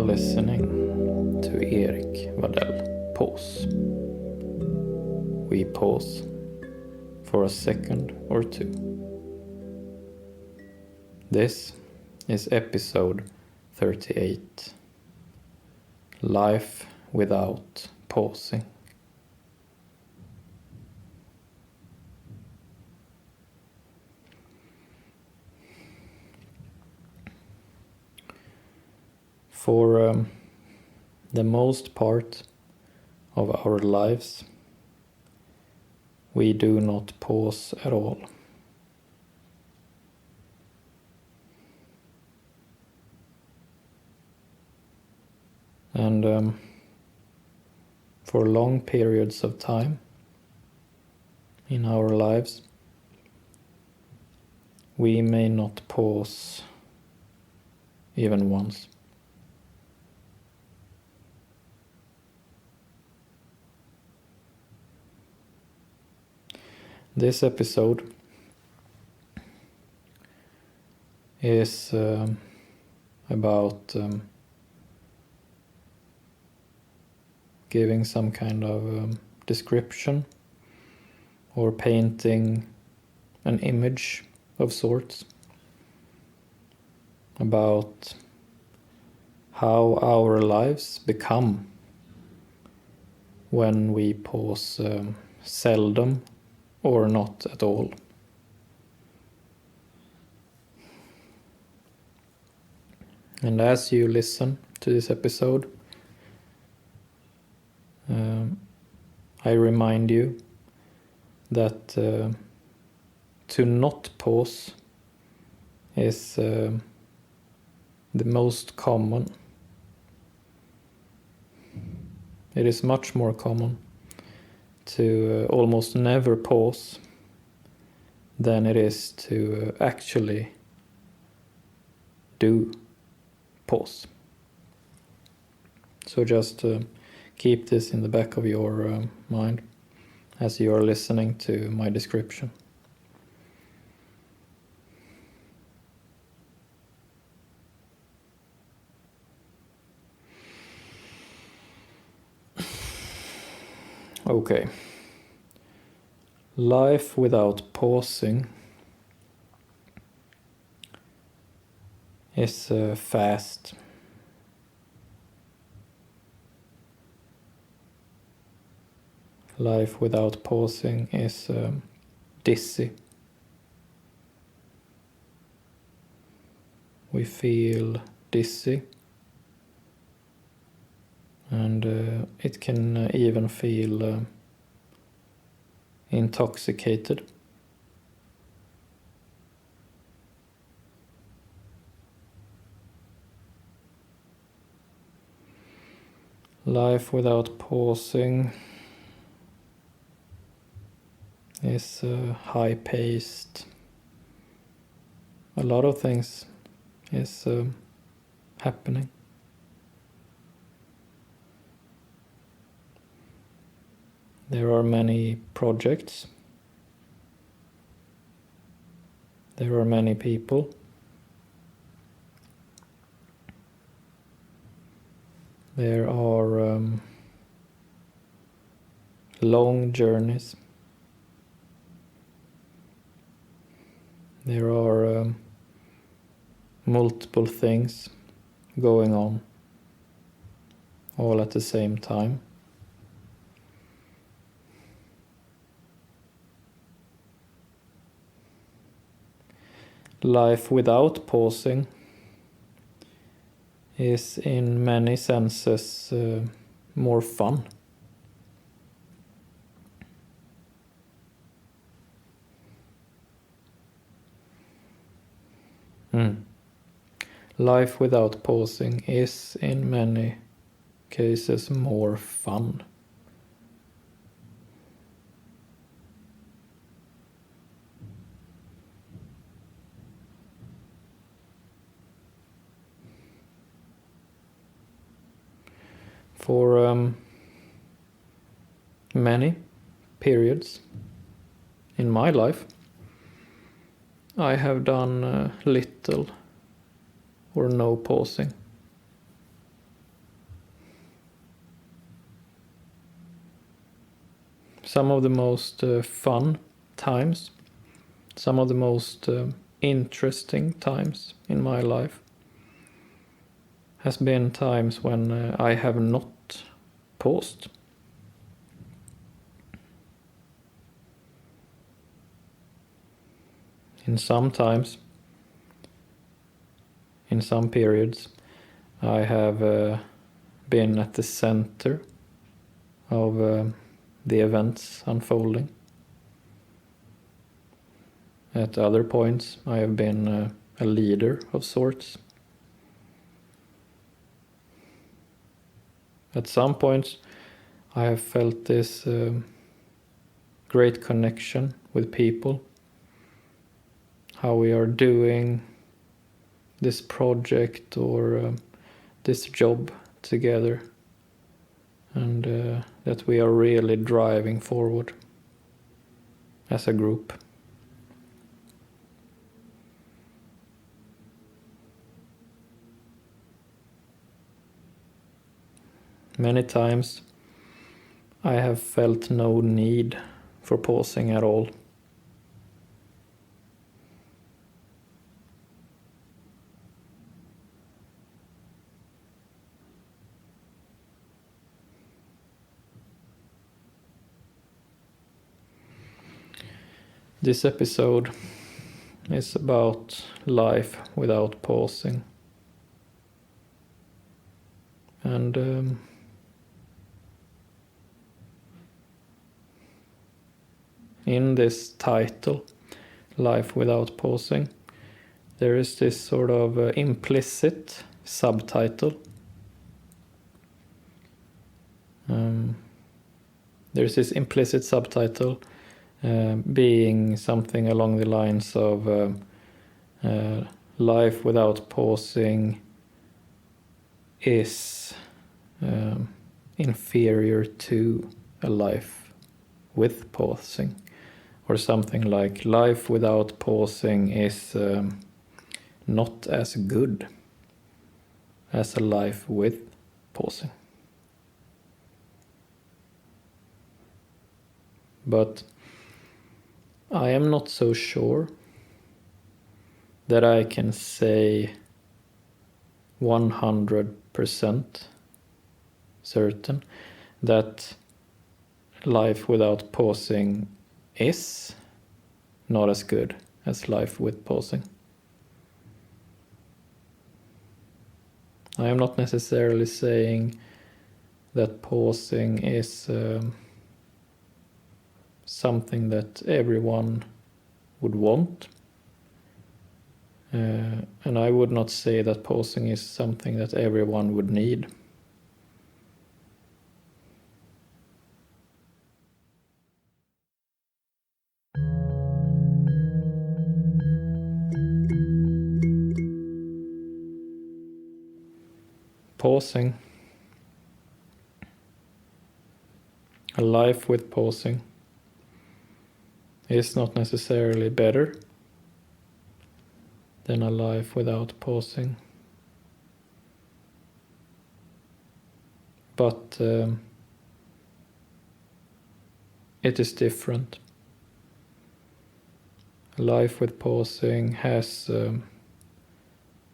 listening to Erik Waddell Pause. We pause for a second or two. This is episode 38. Life without pausing. For the most part of our lives, we do not pause at all. And for long periods of time in our lives, we may not pause even once. This episode is about giving some kind of description or painting an image of sorts about how our lives become when we pause seldom or not at all. And as you listen to this episode, I remind you that to not pause is the most common. It is much more common to almost never pause than it is to actually do pause. So just keep this in the back of your mind as you are listening to my description. Okay. Life without pausing is fast. Life without pausing is dizzy. We feel dizzy. And it can even feel intoxicated. Life without pausing is high-paced. A lot of things is happening. There are many projects. There are many people. There are long journeys. There are multiple things going on all at the same time. Life without pausing is in many senses more fun. Life without pausing is in many cases more fun. For many periods in my life, I have done little or no pausing. some of the most fun times, some of the most interesting times in my life has been times when I have not paused. In some times, in some periods, I have been at the center of the events unfolding. At other points, I have been a leader of sorts. At some points, I have felt this great connection with people, how we are doing this project or this job together, and that we are really driving forward as a group. Many times I have felt no need for pausing at all. This episode is about life without pausing. And in this title, Life Without Pausing, there is this sort of implicit subtitle. There's this implicit subtitle being something along the lines of life without pausing is inferior to a life with pausing, or something like life without pausing is not as good as a life with pausing. But I am not so sure that I can say 100% certain that life without pausing is not as good as life with pausing. I am not necessarily saying that pausing is something that everyone would want. And I would not say that pausing is something that everyone would need. Pausing, a life with pausing, is not necessarily better than a life without pausing. But it is different. A life with pausing has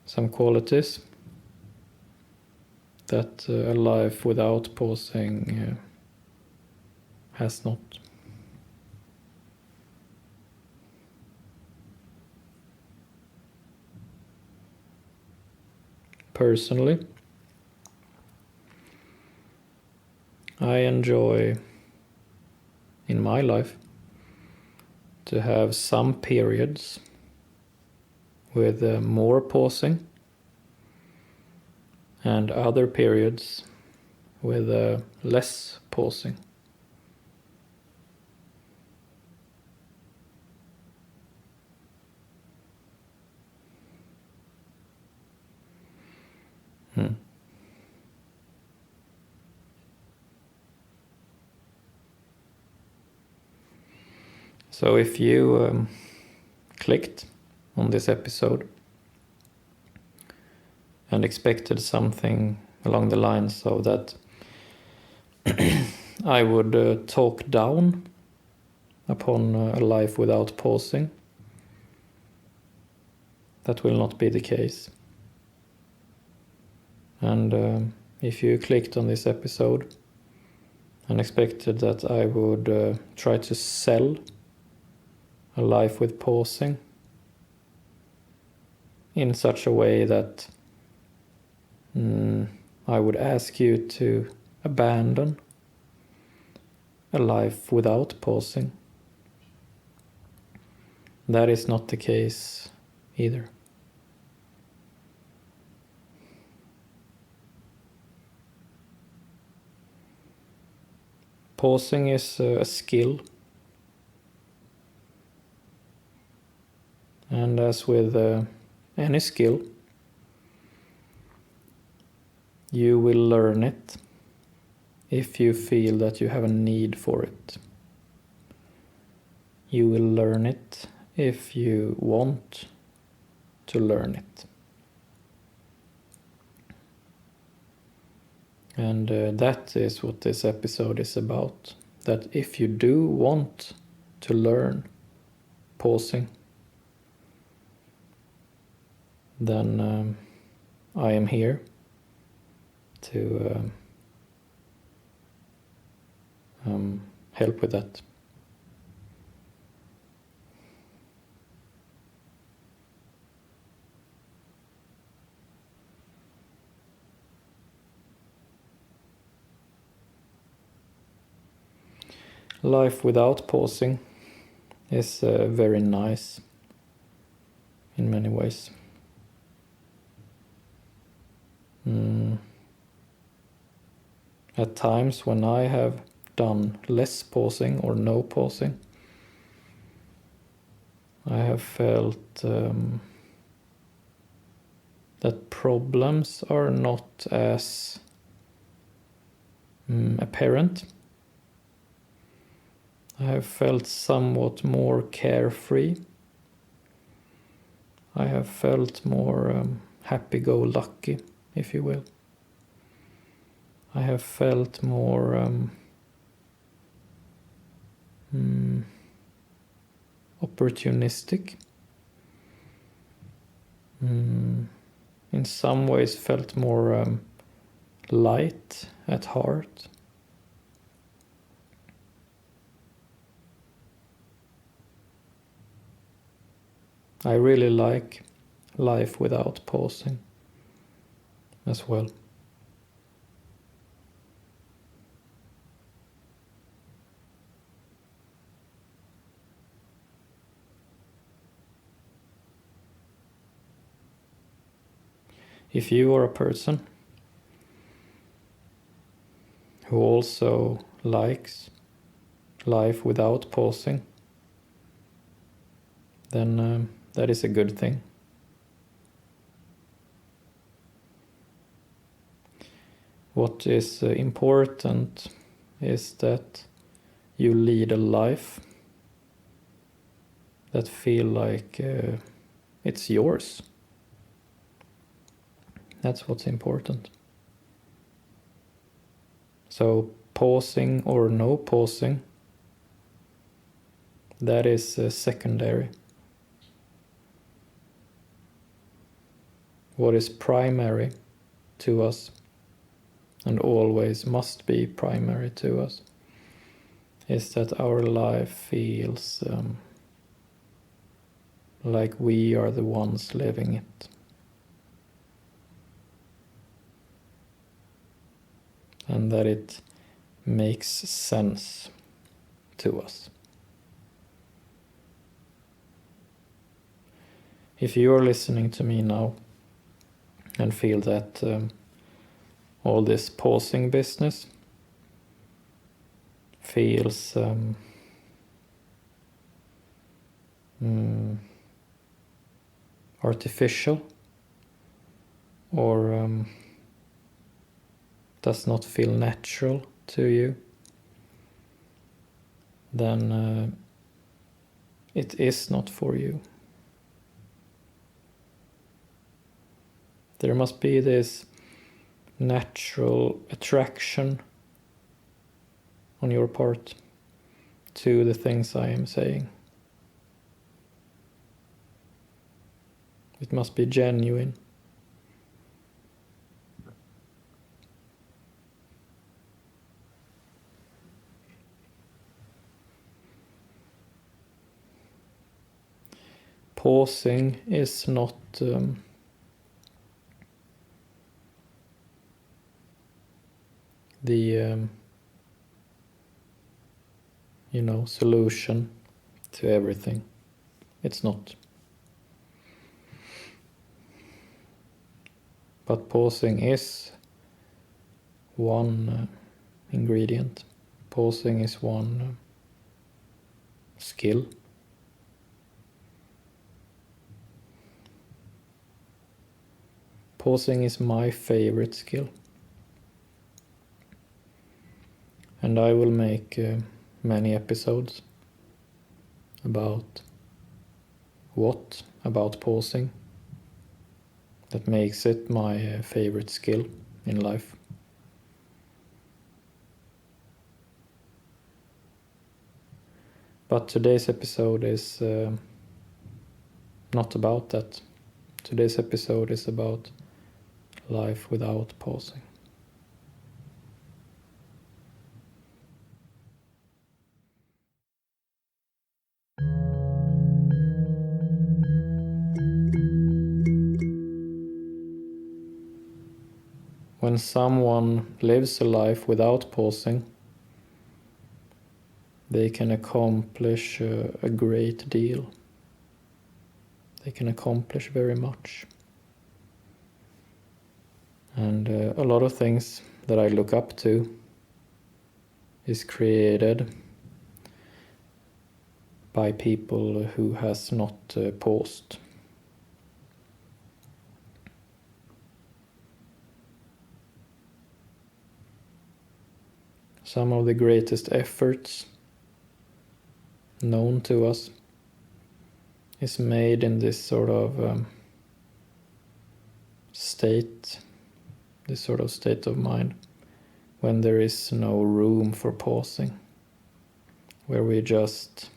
some qualities that a life without pausing has not. Personally, I enjoy in my life to have some periods with more pausing and other periods with less pausing. So if you clicked on this episode and expected something along the lines of that I would talk down upon a life without pausing. That will not be the case. And if you clicked on this episode and expected that I would try to sell a life with pausing in such a way that I would ask you to abandon a life without pausing, that is not the case either. Pausing is a skill, and as with any skill, you will learn it if you feel that you have a need for it. You will learn it if you want to learn it. And that is what this episode is about. That if you do want to learn pausing, then I am here to help with that. Life without pausing is very nice in many ways. At times when I have done less pausing or no pausing, I have felt that problems are not as apparent. I have felt somewhat more carefree. I have felt more happy-go-lucky, if you will. I have felt more opportunistic. In some ways felt more light at heart. I really like life without pausing as well. If you are a person who also likes life without pausing, then that is a good thing. What is important is that you lead a life that feel like it's yours. That's what's important. So pausing or no pausing, that is secondary. What is primary to us, and always must be primary to us, is that our life feels like we are the ones living it. And that it makes sense to us. If you are listening to me now and feel that all this pausing business feels artificial or does not feel natural to you, then it is not for you. There must be this natural attraction on your part to the things I am saying. It must be genuine. Pausing is not the solution to everything. It's not. But pausing is one ingredient. Pausing is one skill. Pausing is my favorite skill. And I will make many episodes about what about pausing that makes it my favorite skill in life. But today's episode is not about that. Today's episode is about life without pausing. When someone lives a life without pausing, they can accomplish a great deal. They can accomplish very much. And a lot of things that I look up to is created by people who has not paused. Some of the greatest efforts known to us is made in this sort of state, this sort of state of mind, when there is no room for pausing, where we just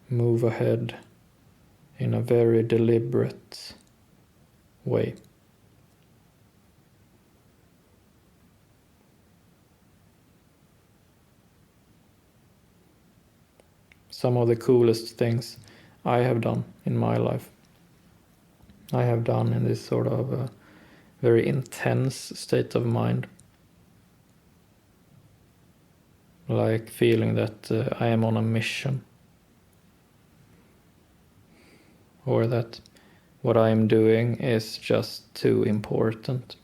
move ahead in a very deliberate way. Some of the coolest things I have done in my life, I have done in this sort of very intense state of mind. Like feeling that I am on a mission. Or that what I am doing is just too important.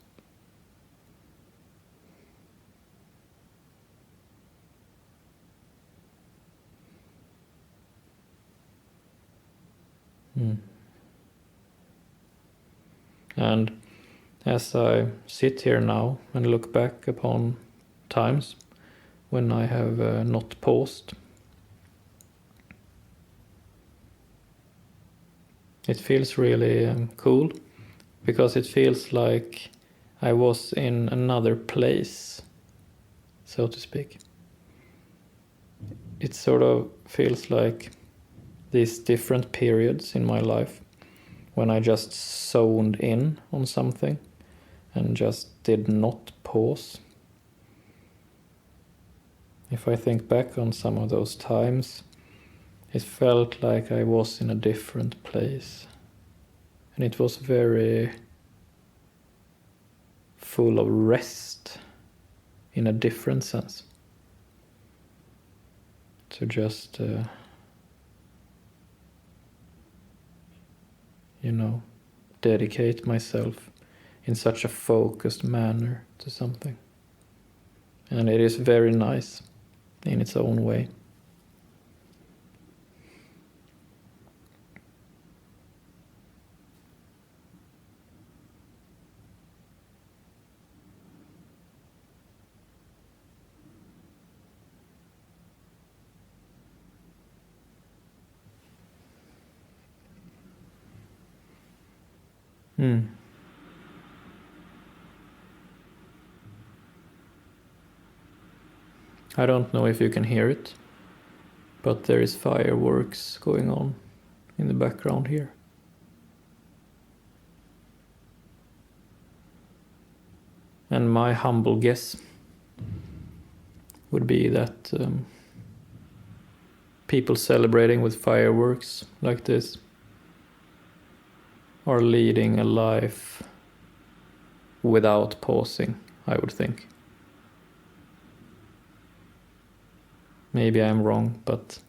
And as I sit here now and look back upon times when I have not paused, it feels really cool, because it feels like I was in another place, so to speak. It sort of feels like these different periods in my life when I just zoned in on something and just did not pause. If I think back on some of those times, it felt like I was in a different place. And it was very full of rest in a different sense. To just, dedicate myself in such a focused manner to something. And it is very nice in its own way. I don't know if you can hear it, but there is fireworks going on in the background here. And my humble guess would be that people celebrating with fireworks like this are leading a life without pausing, I would think. Maybe I'm wrong, but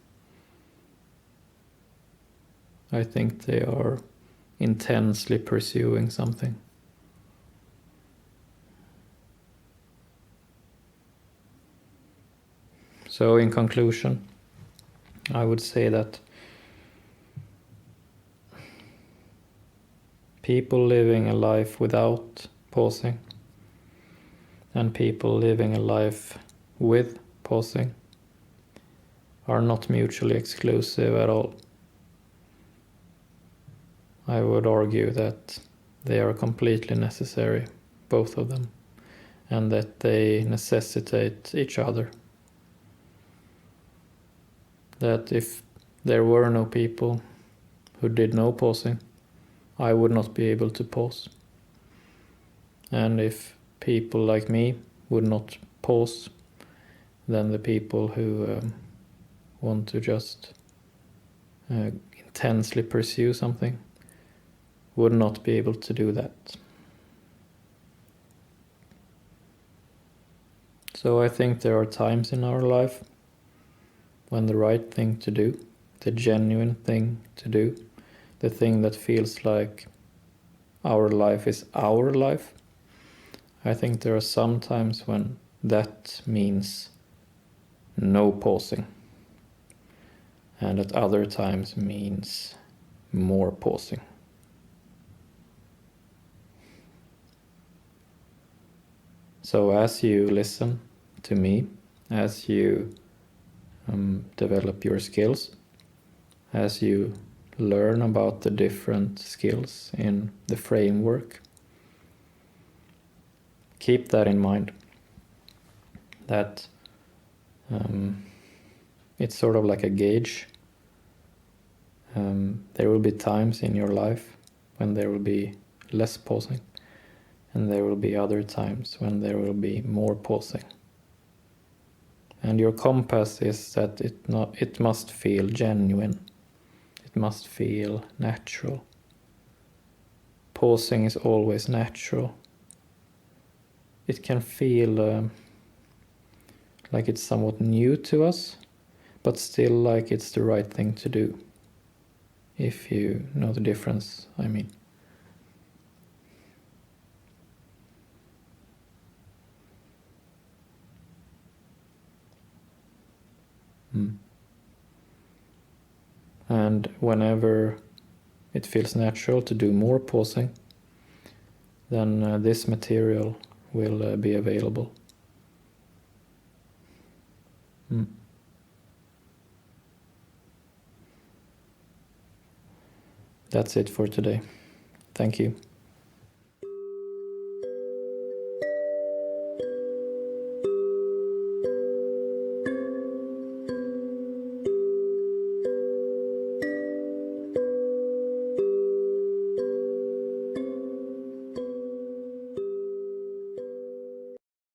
I think they are intensely pursuing something. So in conclusion, I would say that people living a life without pausing and people living a life with pausing are not mutually exclusive at all. I would argue that they are completely necessary, both of them, and that they necessitate each other. That if there were no people who did no pausing, I would not be able to pause. And if people like me would not pause, then the people who want to just intensely pursue something would not be able to do that. So I think there are times in our life when the right thing to do, the genuine thing to do, the thing that feels like our life is our life, I think there are some times when that means no pausing, and at other times means more pausing. So as you listen to me, as you develop your skills, as you learn about the different skills in the framework, keep that in mind, that it's sort of like a gauge. There will be times in your life when there will be less pausing, and there will be other times when there will be more pausing. And your compass is that it must feel genuine. It must feel natural. Pausing is always natural. It can feel like it's somewhat new to us, but still like it's the right thing to do. If you know the difference, I mean. And whenever it feels natural to do more pausing, then this material will be available. That's it for today. Thank you.